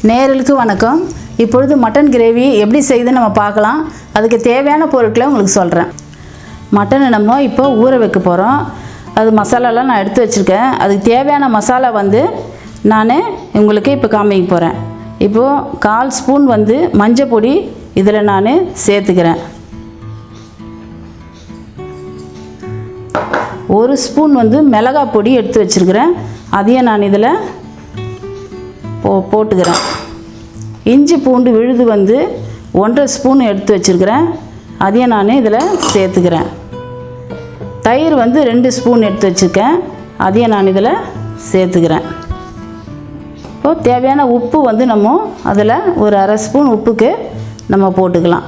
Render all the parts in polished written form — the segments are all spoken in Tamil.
நேயர்களுக்கு வணக்கம். இப்பொழுது மட்டன் கிரேவி எப்படி செய்யுதுன்னு நம்ம பார்க்கலாம். அதுக்கு தேவையான பொருட்களை உங்களுக்கு சொல்கிறேன். மட்டனை நம்ம இப்போ ஊற வைக்க போகிறோம். அது மசாலாலாம் நான் எடுத்து வச்சுருக்கேன். அதுக்கு தேவையான மசாலா நான் உங்களுக்கு இப்போ காமிக்க போகிறேன். இப்போது 1/4 ஸ்பூன் மஞ்சள் பொடி இதில் நான் சேர்த்துக்கிறேன். 1 ஸ்பூன் மிளகாய் பொடி எடுத்து வச்சுருக்கிறேன். அதையும் நான் இதில் போட்டுக்கிறேன். இஞ்சி பூண்டு விழுது 1.5 ஸ்பூன் எடுத்து வச்சுருக்கிறேன். அதையும் நான் இதில் சேர்த்துக்கிறேன். தயிர் 2 ஸ்பூன் எடுத்து வச்சுருக்கேன். அதையும் நான் இதில் சேர்த்துக்கிறேன். இப்போது தேவையான உப்பு நம்ம அதில் ஒரு 1/2 ஸ்பூன் உப்புக்கு நம்ம போட்டுக்கலாம்.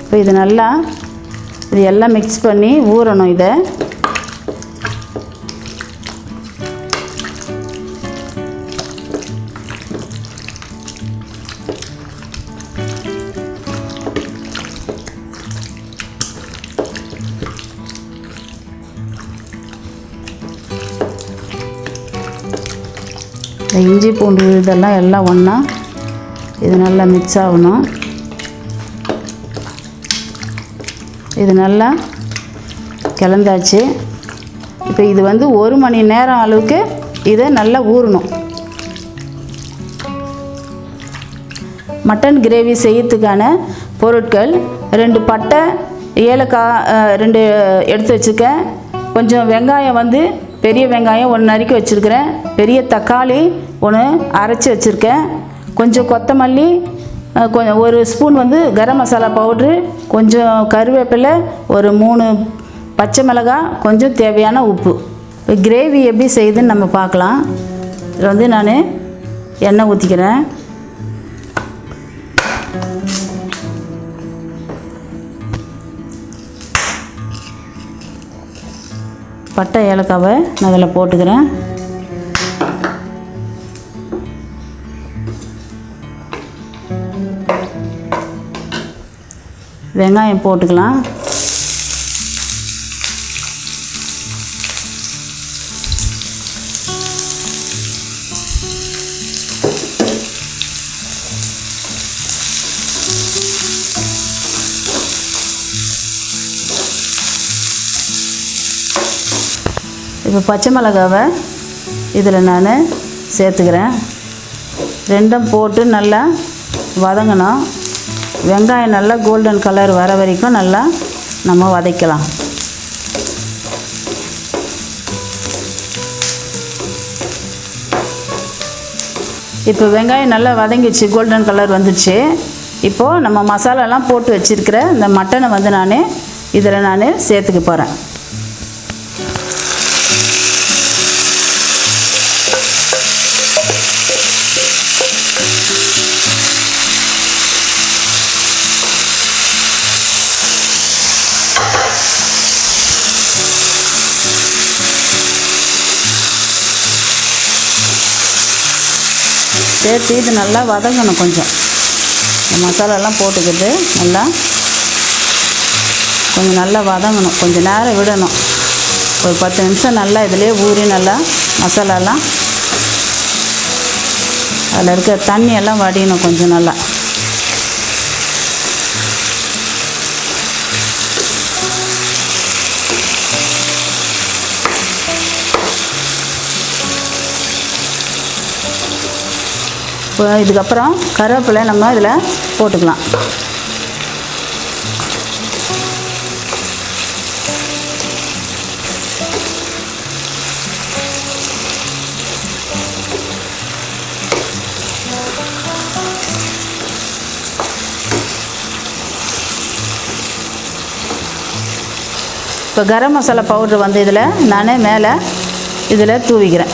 இப்போ இது எல்லாம் மிக்ஸ் பண்ணி ஊறணும். இதை இஞ்சி பூண்டு இதெல்லாம் எல்லாம் ஒன்றா இது நல்லா மிக்ஸ் ஆகணும். இது நல்லா கிளந்தாச்சு. இப்போ இது 1 மணி நேரம் அளவுக்கு இதை நல்லா ஊறணும். மட்டன் கிரேவி செய்யறதுக்கான பொருட்கள் 2 பட்டை, ஏலக்காய் 2 எடுத்து வச்சுருக்கேன். கொஞ்சம் வெங்காயம் பெரிய வெங்காயம் 1 நறுக்கி வச்சுருக்கிறேன். பெரிய தக்காளி 1 அரைச்சி வச்சுருக்கேன். கொஞ்சம் கொத்தமல்லி, கொஞ்சம் 1 ஸ்பூன் கரம் மசாலா பவுட்ரு, கொஞ்சம் கருவேப்பிலை, ஒரு 3 பச்சை மிளகாய், கொஞ்சம் தேவையான உப்பு. இப்போ கிரேவி எப்படி செய்யுதுன்னு நம்ம பார்க்கலாம். இதில் நான் எண்ணெய் ஊற்றிக்கிறேன். பட்டை ஏலக்காவை நான் அதில் போட்டுக்கிறேன். வெங்காயம் போட்டுக்கலாம். இப்போ பச்சை மிளகாவை இதில் நான் சேர்த்துக்கிறேன். 2 போட்டு நல்லா வதங்கணும். வெங்காயம் நல்லா கோல்டன் கலர் வர வரைக்கும் நல்லா நம்ம வதக்கலாம். இப்போ வெங்காயம் நல்லா வதங்கிச்சு, கோல்டன் கலர் வந்துடுச்சு. இப்போது நம்ம மசாலாலாம் போட்டு வச்சுருக்கிற இந்த மட்டனை நான் இதில் நான் சேர்த்துக்க போகிறேன். சேர்த்து இது நல்லா வதங்கணும். கொஞ்சம் மசாலாலாம் போட்டுக்கிட்டு கொஞ்சம் நல்லா வதங்கணும். கொஞ்சம் நேரம் விடணும். ஒரு 10 நிமிஷம் நல்லா இதிலே ஊறி நல்லா மசாலாலாம் அதில் இருக்க தண்ணியெல்லாம் வடியணும் கொஞ்சம் நல்லா. இப்போ இதுக்கப்புறம் கருவேப்பிலை நம்ம இதில் போட்டுக்கலாம். இப்போ கரம் மசாலா பவுட்ரு இதில் நான் மேலே இதில் தூவிக்கிறேன்.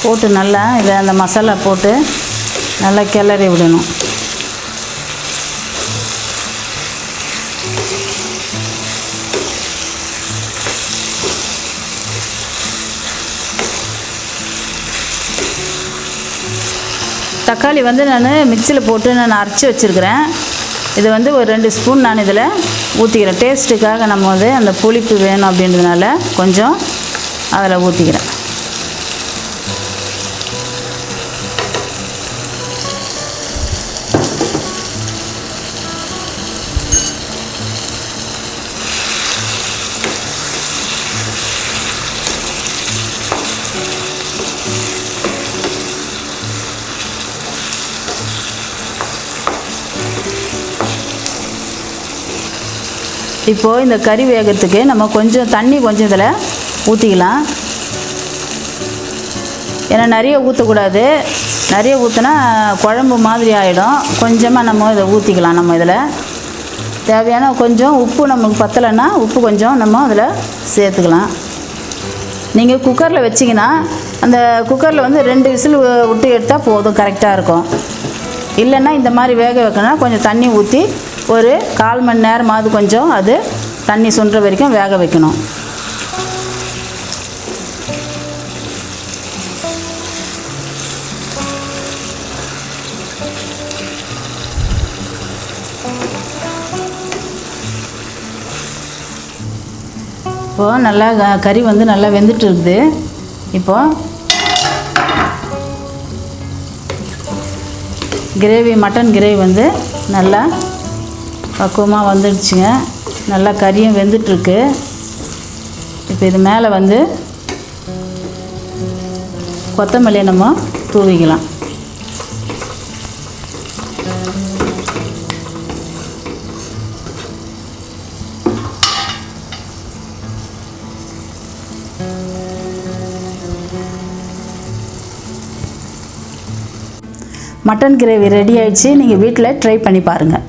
போட்டு நல்லா இதை அந்த மசாலா போட்டு நல்லா கிளறி விடணும். தக்காளி வந்து நான் மிக்சியில் போட்டு நான் அரைச்சி வச்சுருக்கிறேன். இது வந்து ஒரு 2 ஸ்பூன் நான் இதில் ஊற்றிக்கிறேன். டேஸ்ட்டுக்காக நம்ம வந்து அந்த புளிப்பு வேணும் அப்படின்றதுனால கொஞ்சம் அதில் ஊற்றிக்கிறேன். இப்போது இந்த கறி வேகிறதுக்கு நம்ம கொஞ்சம் தண்ணி இதில் ஊற்றிக்கலாம். ஏன்னா நிறைய ஊற்றக்கூடாது. நிறைய ஊற்றினா குழம்பு மாதிரி ஆகிடும். கொஞ்சமாக நம்ம இதை ஊற்றிக்கலாம். நம்ம இதில் தேவையான கொஞ்சம் உப்பு நமக்கு பத்தலைன்னா உப்பு கொஞ்சம் நம்ம அதில் சேர்த்துக்கலாம். நீங்கள் குக்கரில் வச்சிங்கன்னா அந்த குக்கரில் வந்து 2 விசில் விட்டு எடுத்தால் போதும், கரெக்டாக இருக்கும். இல்லைன்னா இந்த மாதிரி வேக வைக்கணும்னா கொஞ்சம் தண்ணி ஊற்றி ஒரு 1/4 மணி நேரமாவது கொஞ்சம் அது தண்ணி சுண்டுற வரைக்கும் வேக வைக்கணும். இப்போது நல்லா கறி வந்து நல்லா வெந்துட்டு இருக்குது. இப்போது கிரேவி, மட்டன் கிரேவி வந்து நல்லா பக்குவமாக வந்துடுச்சுங்க. நல்லா கறியும் வெந்துட்டுருக்கு. இப்போ இது மேலே வந்து கொத்தமல்லியை நம்ம தூவிக்கலாம். மட்டன் கிரேவி ரெடி ஆயிடுச்சு. நீங்கள் வீட்டில் ட்ரை பண்ணி பாருங்கள்.